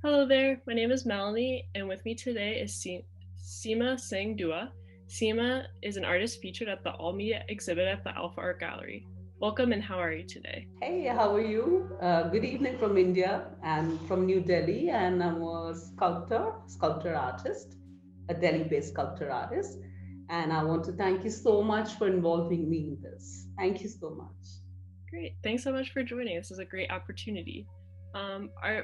Hello there, my name is Melanie, and with me today is Seema Singh Dua. Seema is an artist featured at the All Media exhibit at the Alfa Art Gallery. Welcome, and how are you today? Hey, how are you? Good evening from India and from New Delhi. And I'm a sculptor artist, a Delhi-based sculptor artist. And I want to thank you so much for involving me in this. Thank you so much. Great, thanks so much for joining. This is a great opportunity.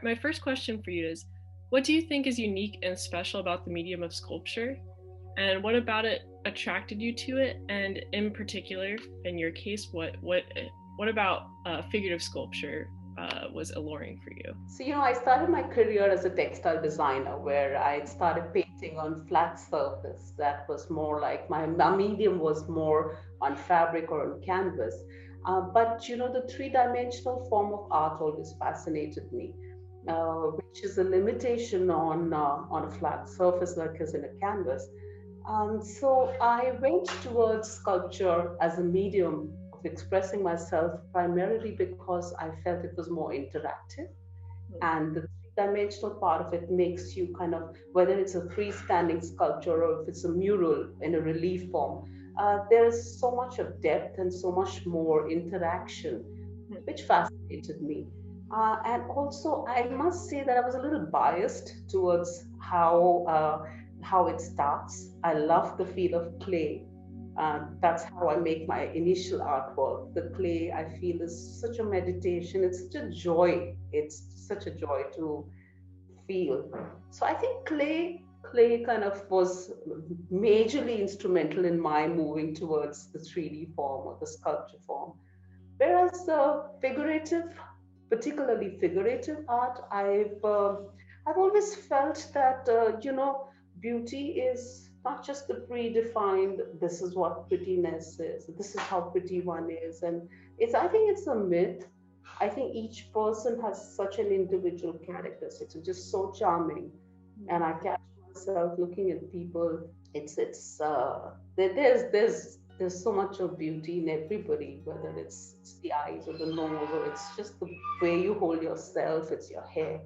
My first question for you is, what do you think is unique and special about the medium of sculpture? And what about it attracted you to it? And in particular, in your case, what about figurative sculpture was alluring for you? So, I started my career as a textile designer where I started painting on flat surface. That was more like my medium was more on fabric or on canvas. But the three-dimensional form of art always fascinated me, which is a limitation on a flat surface like as in a canvas. So I went towards sculpture as a medium of expressing myself primarily because I felt it was more interactive. And the three-dimensional part of it makes you kind of, whether it's a freestanding sculpture or if it's a mural in a relief form, there is so much of depth and so much more interaction, which fascinated me. And also, I must say that I was a little biased towards how it starts. I love the feel of clay. That's how I make my initial artwork. The clay, I feel, is such a meditation. It's such a joy. It's such a joy to feel. So I think clay kind of was majorly instrumental in my moving towards the 3D form or the sculpture form. Whereas particularly figurative art, I've always felt that beauty is not just the predefined. This is what prettiness is. This is how pretty one is, and I think it's a myth. I think each person has such an individual characteristics. It's just so charming, and I catch myself looking at people. There's so much of beauty in everybody, whether it's the eyes or the nose, or it's just the way you hold yourself, it's your hair.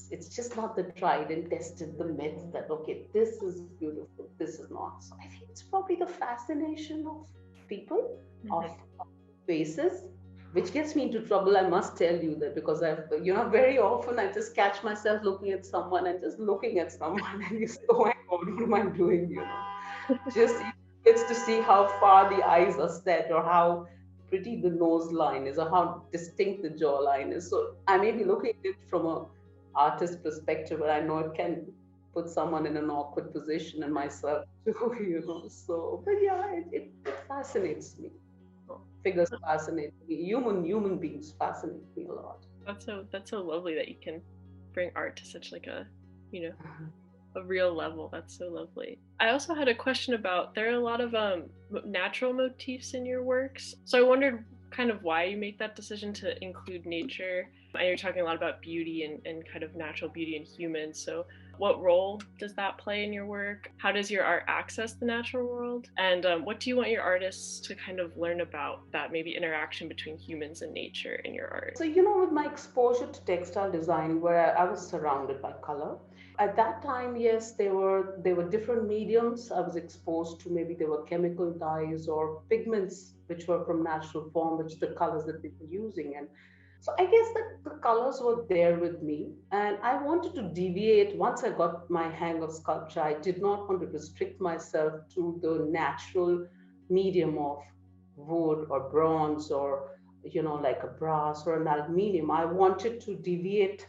It's just not the tried and tested, the myth that okay, this is beautiful, this is not. So I think it's probably the fascination of people, of faces, which gets me into trouble. I must tell you that because very often I just catch myself looking at someone and just looking at someone, and you say, oh my God, what am I doing? Just it's to see how far the eyes are set or how pretty the nose line is or how distinct the jawline is. So I may be looking at it from a artist perspective, but I know it can put someone in an awkward position and myself too. So, but yeah, it fascinates me. Figures fascinate me. Human beings fascinate me a lot. That's so lovely that you can bring art to such like you know a real level. That's so lovely. I also had a question about, there are a lot of natural motifs in your works, so I wondered kind of why you make that decision to include nature. And you're talking a lot about beauty and kind of natural beauty in humans, so what role does that play in your work? How does your art access the natural world? And what do you want your artists to kind of learn about that maybe interaction between humans and nature in your art? So, with my exposure to textile design, where I was surrounded by color, at that time, yes, there were different mediums. I was exposed to, maybe there were chemical dyes or pigments which were from natural form, which the colors that they were using. And so I guess that the colors were there with me. And I wanted to deviate. Once I got my hang of sculpture, I did not want to restrict myself to the natural medium of wood or bronze or like a brass or an aluminium. I wanted to deviate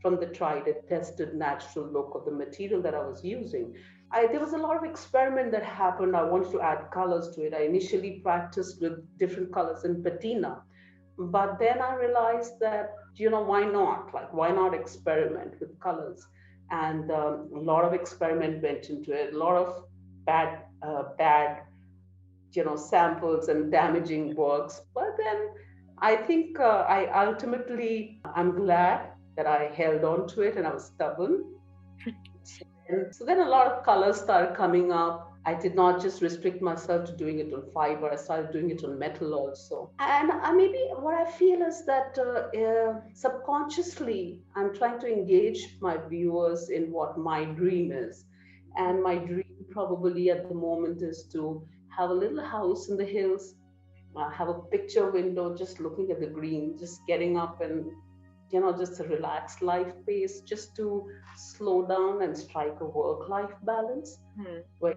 from the tried and tested natural look of the material that I was using. There was a lot of experiment that happened. I wanted to add colors to it. I initially practiced with different colors in patina, but then I realized that, why not? Like, why not experiment with colors? And a lot of experiment went into it. A lot of bad samples and damaging works. But then I think I'm glad that I held on to it and I was stubborn. And so then a lot of colors started coming up. I did not just restrict myself to doing it on fiber. I started doing it on metal also. And maybe what I feel is that subconsciously, I'm trying to engage my viewers in what my dream is. And my dream probably at the moment is to have a little house in the hills, have a picture window, just looking at the green, just getting up and, just a relaxed life pace, just to slow down and strike a work life balance where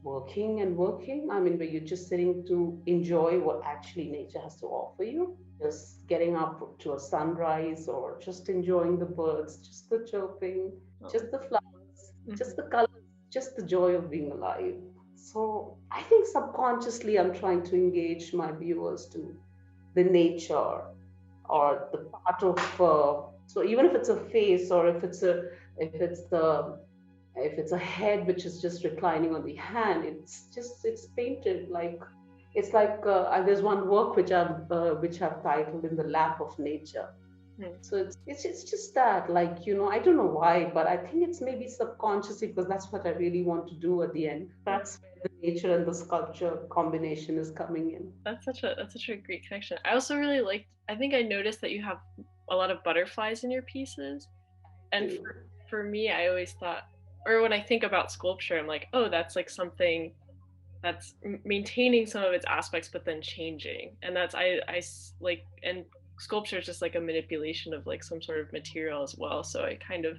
working and working. Where you're just sitting to enjoy what actually nature has to offer you. Just getting up to a sunrise or just enjoying the birds, just the chirping, just the flowers, just the colors, just the joy of being alive. So I think subconsciously I'm trying to engage my viewers to the nature or the part of so even if it's a face or if it's a head which is just reclining on the hand, it's painted like it's like there's one work which I've titled In the Lap of Nature. So it's just that, like, I don't know why, but I think it's maybe subconsciously because that's what I really want to do at the end. That's where the nature and the sculpture combination is coming in. That's such a great connection. I also really liked. I think I noticed that you have a lot of butterflies in your pieces, and for me, I always thought, or when I think about sculpture, I'm like, oh, that's like something that's maintaining some of its aspects but then changing, and that's I like, and sculpture is just like a manipulation of like some sort of material as well. So I kind of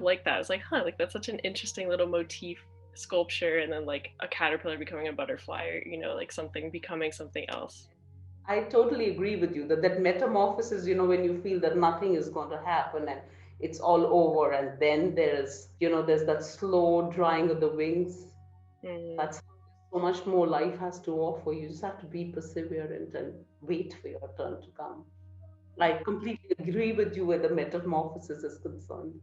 like that. I was like, huh, like that's such an interesting little motif, sculpture, and then like a caterpillar becoming a butterfly, or like something becoming something else. I totally agree with you that metamorphosis, when you feel that nothing is going to happen and it's all over, and then there's that slow drying of the wings. That's so much more life has to offer. You just have to be perseverant and wait for your turn to come. Like, completely agree with you where the metamorphosis is concerned.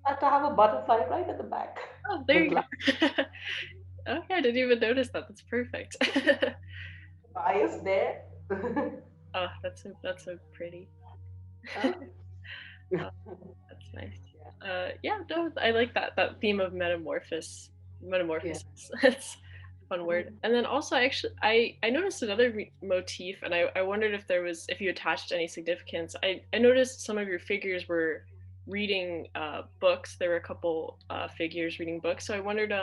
I have a butterfly right at the back. Oh, there you go. Okay, I didn't even notice that. That's perfect. Bias there. Oh, that's so pretty. Oh, that's nice. Yeah, no, I like that theme of metamorphosis. It's a fun word. And then also, I noticed another motif, and I wondered if you attached any significance. I noticed some of your figures were reading books. There were a couple figures reading books. So I wondered,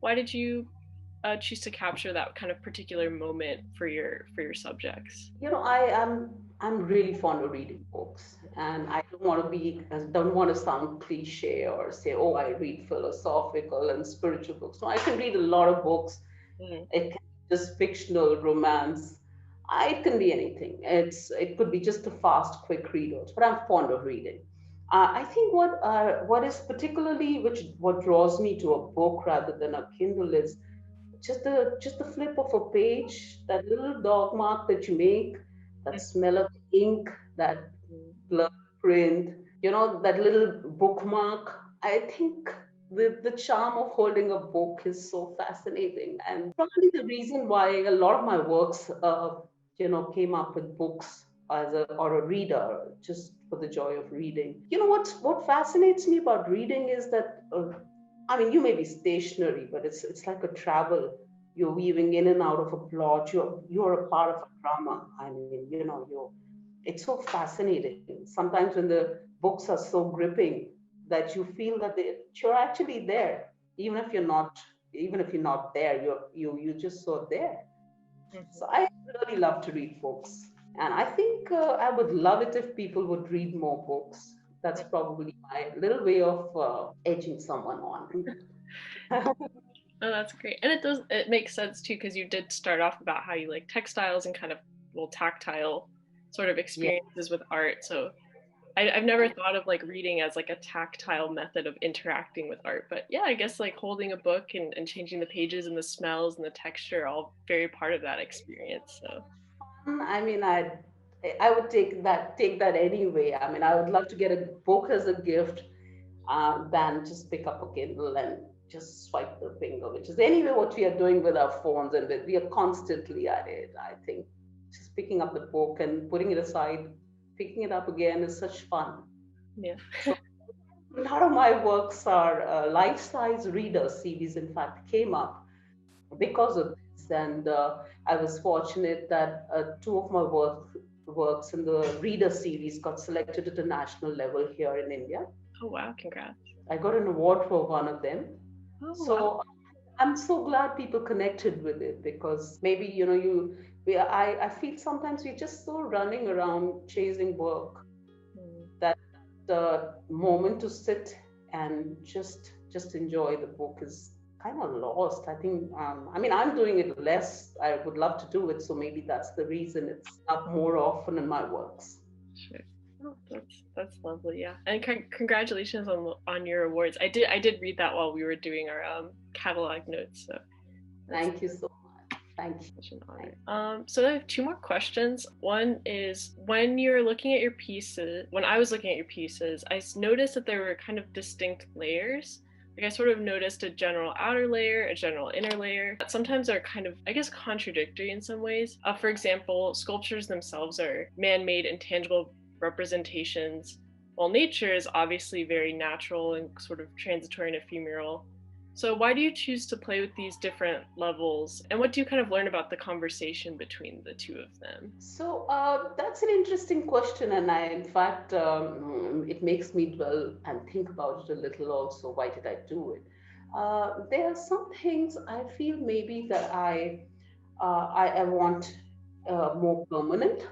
why did you choose to capture that kind of particular moment for your subjects? I'm really fond of reading books, and I don't want to sound cliche or say, oh, I read philosophical and spiritual books. No, I can read a lot of books. It can be just fictional, romance. It can be anything. It could be just a fast, quick read, but I'm fond of reading. I think what is particularly what draws me to a book rather than a Kindle is just the flip of a page, that little dog mark that you make, that smell of ink, that blur print, that little bookmark. I think the charm of holding a book is so fascinating, and probably the reason why a lot of my works, came up with books or a reader, just for the joy of reading. What fascinates me about reading is that you may be stationary, but it's like a travel. You're weaving in and out of a plot. You're a part of a drama. It's so fascinating. Sometimes when the books are so gripping that you feel that you're actually there, even if you're not there, you're just so there. So I really love to read books, and I think I would love it if people would read more books. That's probably my little way of edging someone on. Oh, that's great. And it makes sense too, because you did start off about how you like textiles and kind of tactile sort of experiences with art. So I've never thought of like reading as like a tactile method of interacting with art. But yeah, I guess like holding a book and changing the pages and the smells and the texture, all very part of that experience. So I would take that anyway. I would love to get a book as a gift, than just pick up a Kindle and just swipe the finger, which is anyway what we are doing with our phones, and we are constantly at it. I think just picking up the book and putting it aside, picking it up again is such fun. Yeah. A lot of my works are life-size reader series, in fact, came up because of this. And I was fortunate that two of my works in the reader series got selected at a national level here in India. Oh wow, congrats. I got an award for one of them. Oh wow. So I'm so glad people connected with it, because maybe, I feel sometimes we're just so running around chasing work Mm. that the moment to sit and just enjoy the book is kind of lost. I think, I mean, I'm doing it less. I would love to do it, so maybe that's the reason it's up more often in my works. Sure. Oh, that's lovely. Yeah, and congratulations on your awards. I did read that while we were doing our catalog notes. So that's Thank you so much. Thank you. such an Thank honor. you. So I have two more questions. One is, when you're looking at your pieces, when I was looking at your pieces, noticed that there were kind of distinct layers. Like I sort of noticed a general outer layer, a general inner layer, that sometimes are kind of, I guess, contradictory in some ways. For example, sculptures themselves are man-made and tangible representations, while nature is obviously very natural and sort of transitory and ephemeral. So why do you choose to play with these different levels, and what do you kind of learn about the conversation between the two of them? So that's an interesting question, and in fact, it makes me dwell and think about it a little. Also, why did I do it? There are some things I feel maybe that I want more permanent,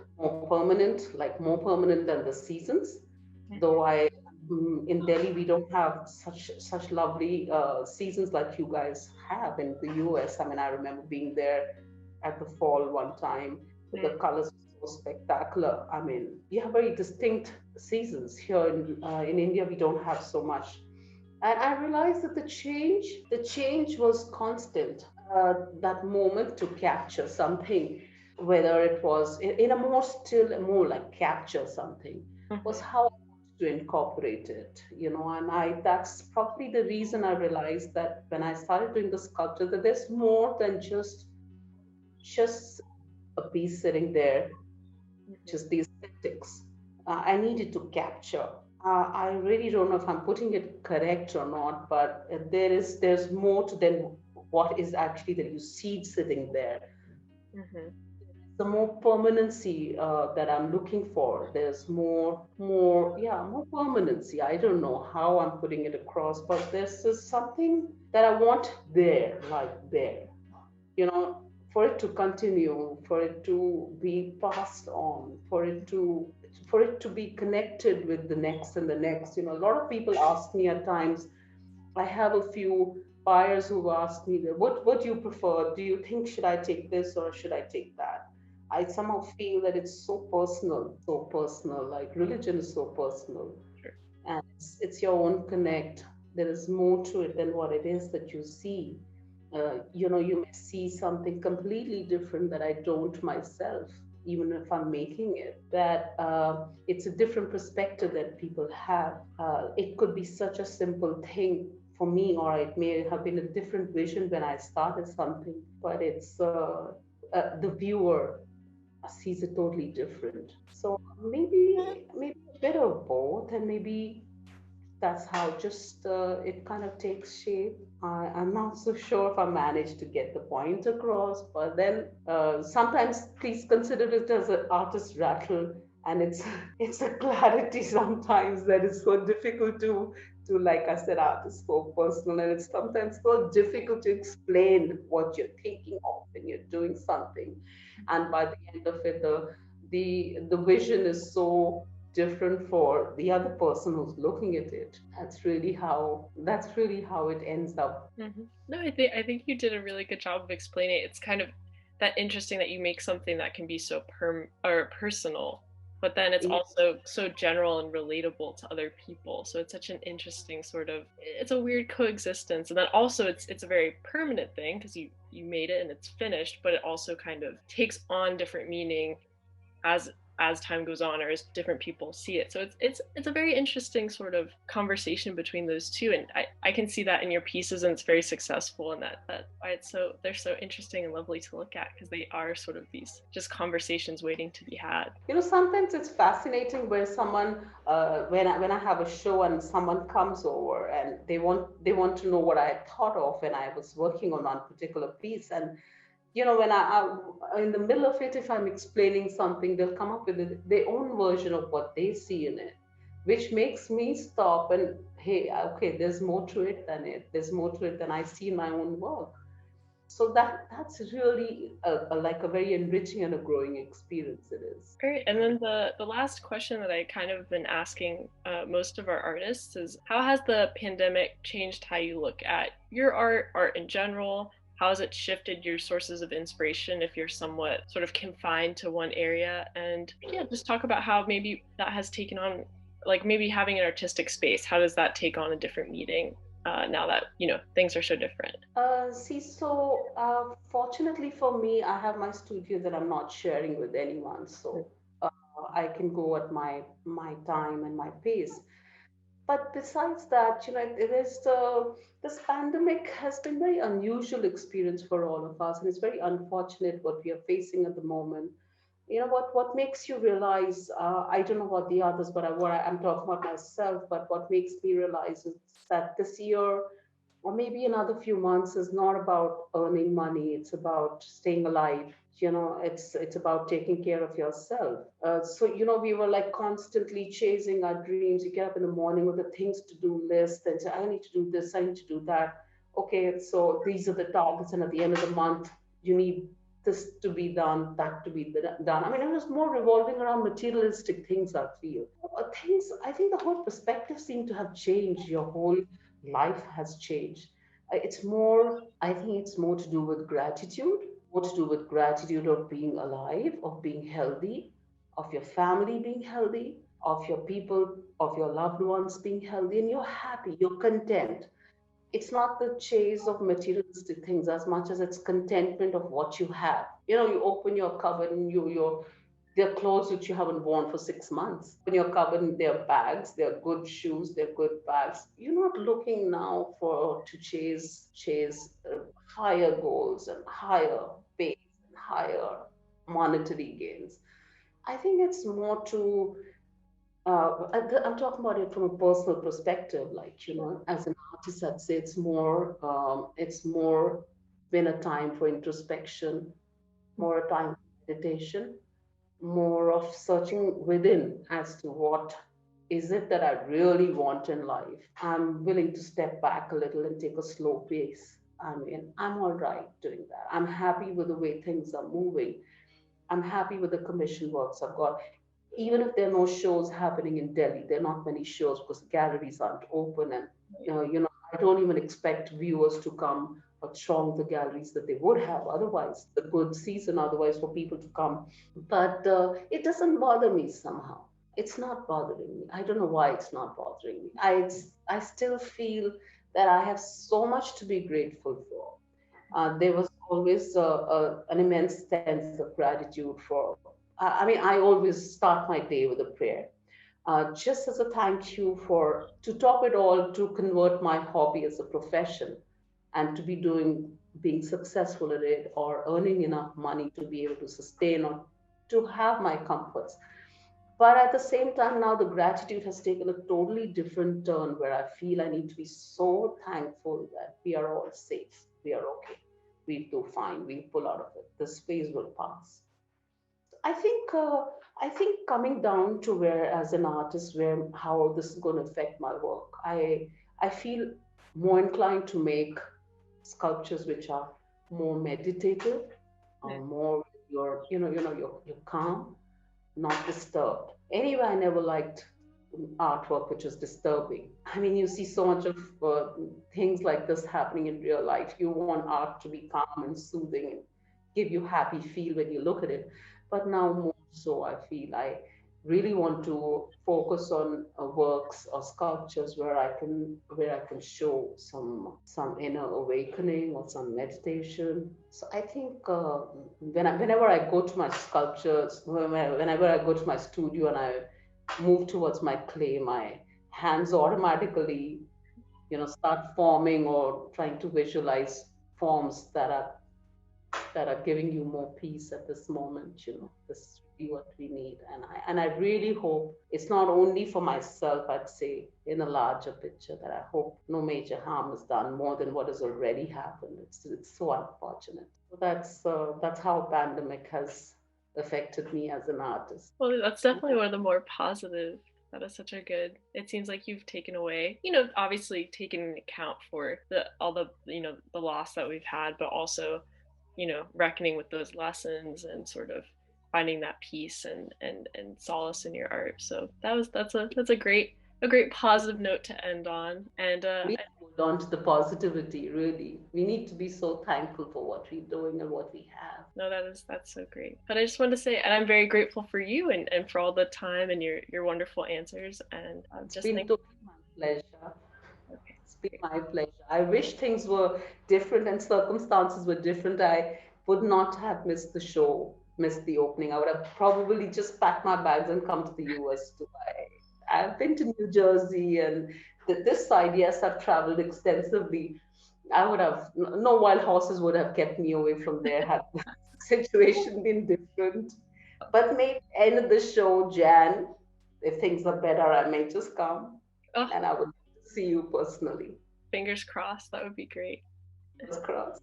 like more permanent than the seasons. Though in Delhi we don't have such lovely seasons like you guys have in the US. I mean, I remember being there at the fall one time. The Mm. colors were so spectacular. I mean, you have very distinct seasons here in India. We don't have so much, and I realized that the change was constant. That moment to capture something, whether it was in a more still, more like capture something, was Mm-hmm. how I wanted to incorporate it, and that's probably the reason I realized that when I started doing the sculpture, that there's more than just a piece sitting there, just the aesthetics. I needed to capture. I really don't know if I'm putting it correct or not, but there's more to than what is actually that you see sitting there. Mm-hmm. The more permanency that I'm looking for. There's more permanency. I don't know how I'm putting it across, but there's just something that I want there, like there, you know, for it to continue, for it to be passed on, for it to be connected with the next and the next. A lot of people ask me at times. I have a few buyers who ask me that, what do you prefer? Do you think should I take this or should I take that? I somehow feel that it's so personal, so personal. Like religion is so personal, Sure. and it's your own connect. There is more to it than what it is that you see. You may see something completely different that I don't myself, even if I'm making it. That it's a different perspective that people have. It could be such a simple thing for me, or it may have been a different vision when I started something, but it's the viewer sees it totally different. So maybe a bit of both, and maybe that's how just it kind of takes shape. I'm not so sure if I managed to get the point across, but then sometimes please consider it as an artist rattle, and it's it's a clarity sometimes that is so difficult to like I said, art is so personal, and it's sometimes so difficult to explain what you're thinking of when you're doing something, and by the end of it, the vision is so different for the other person who's looking at it. That's really how it ends up. Mm-hmm. No, I think you did a really good job of explaining it. It's kind of that interesting that you make something that can be so personal, but then it's Yeah, also so general and relatable to other people. So it's such an interesting sort of, it's a weird coexistence. And then also it's a very permanent thing because you made it and it's finished, but it also kind of takes on different meaning as time goes on or as different people see it. So it's a very interesting sort of conversation between those two, and I can see that in your pieces, and it's very successful, and that why it's so they're so interesting and lovely to look at, because they are sort of these just conversations waiting to be had. Sometimes it's fascinating where someone, when I have a show and someone comes over and they want to know what I had thought of when I was working on one particular piece. And when I in the middle of it, if I'm explaining something, they'll come up with their own version of what they see in it, which makes me stop and, hey, okay, there's more to it than it. There's more to it than I see in my own work. So that's really like a very enriching and a growing experience. It is. Great. And then the last question that I kind of been asking most of our artists is, how has the pandemic changed how you look at your art in general? How has it shifted your sources of inspiration if you're somewhat sort of confined to one area? And yeah, just talk about how maybe that has taken on, like maybe having an artistic space, how does that take on a different meaning now that, things are so different? Fortunately for me, I have my studio that I'm not sharing with anyone. So uh, I can go at my time and my pace. But besides that, it is this pandemic has been very unusual experience for all of us, and it's very unfortunate what we are facing at the moment. What makes you realize? I don't know about the others, but I'm talking about myself. But what makes me realize is that this year, or maybe another few months, is not about earning money. It's about staying alive. It's about taking care of yourself. So we were like constantly chasing our dreams. You get up in the morning with a things to do list and say, I need to do this, I need to do that. Okay, so these are the targets, and at the end of the month, you need this to be done, that to be done. I mean, it was more revolving around materialistic things, I feel. I think the whole perspective seemed to have changed. Your whole life has changed. I think it's more to do with gratitude, more to do with gratitude of being alive, of being healthy, of your family being healthy, of your people, of your loved ones being healthy, and you're happy, you're content. It's not the chase of materialistic things as much as it's contentment of what you have. You open your cupboard and there are clothes which you haven't worn for 6 months. In your cupboard, there are bags, there are good shoes, there are good bags. You're not looking now for to chase higher goals and higher pace and higher monetary gains. I think it's more to I'm talking about it from a personal perspective. Like, as an artist, I'd say it's more been a time for introspection, more a time for meditation, more of searching within as to what is it that I really want in life. I'm willing to step back a little and take a slow pace. I mean, I'm all right doing that. I'm happy with the way things are moving. I'm happy with the commission works I've got. Even if there are no shows happening in Delhi, there are not many shows because galleries aren't open, and I don't even expect viewers to come or throng the galleries that they would have otherwise. The good season, otherwise, for people to come. But it doesn't bother me somehow. It's not bothering me. I don't know why it's not bothering me. I still feel that I have so much to be grateful for. There was always an immense sense of gratitude for. I mean, I always start my day with a prayer, just as a thank you for to top it all, to convert my hobby as a profession, and to be being successful at it, or earning enough money to be able to sustain or to have my comforts. But at the same time, now the gratitude has taken a totally different turn where I feel I need to be so thankful that we are all safe. We are okay. We do fine. We pull out of it. This phase will pass. I think I think coming down to where, as an artist, where how this is going to affect my work, I feel more inclined to make sculptures which are more meditative, or more you're calm, not disturbed. Anyway, I never liked artwork which is disturbing. I mean, you see so much of things like this happening in real life. You want art to be calm and soothing and give you happy feel when you look at it. But now more so, I feel really want to focus on works or sculptures where I can show some inner awakening or some meditation. So I think whenever I go to my sculptures, whenever I go to my studio and I move towards my clay, my hands automatically, start forming or trying to visualize forms that are giving you more peace at this moment. This is really what we need. And I really hope it's not only for myself, I'd say, in a larger picture, that I hope no major harm is done more than what has already happened. It's so unfortunate. So that's how pandemic has affected me as an artist. Well, that's definitely one of the more positive. That is such a good. It seems like you've taken away, obviously taken into account for all the, the loss that we've had, but also, reckoning with those lessons and sort of finding that peace and solace in your art. So that's a great positive note to end on. And We hold on to the positivity, really. We need to be so thankful for what we're doing and what we have. no, that's so great. But I just wanted to say, and I'm very grateful for you and for all the time and your wonderful answers. And It's just been think, totally my pleasure. okay, It's been great. my pleasure. I wish things were different and circumstances were different. I would not have missed the show, missed the opening. I would have probably just packed my bags and come to the US to I've been to New Jersey, and this side, yes, I've traveled extensively. I would have, no wild horses would have kept me away from there had the situation been different. But maybe end of the show, Jan, if things are better, I may just come Oh, and I would see you personally. fingers crossed. That would be great. Fingers crossed.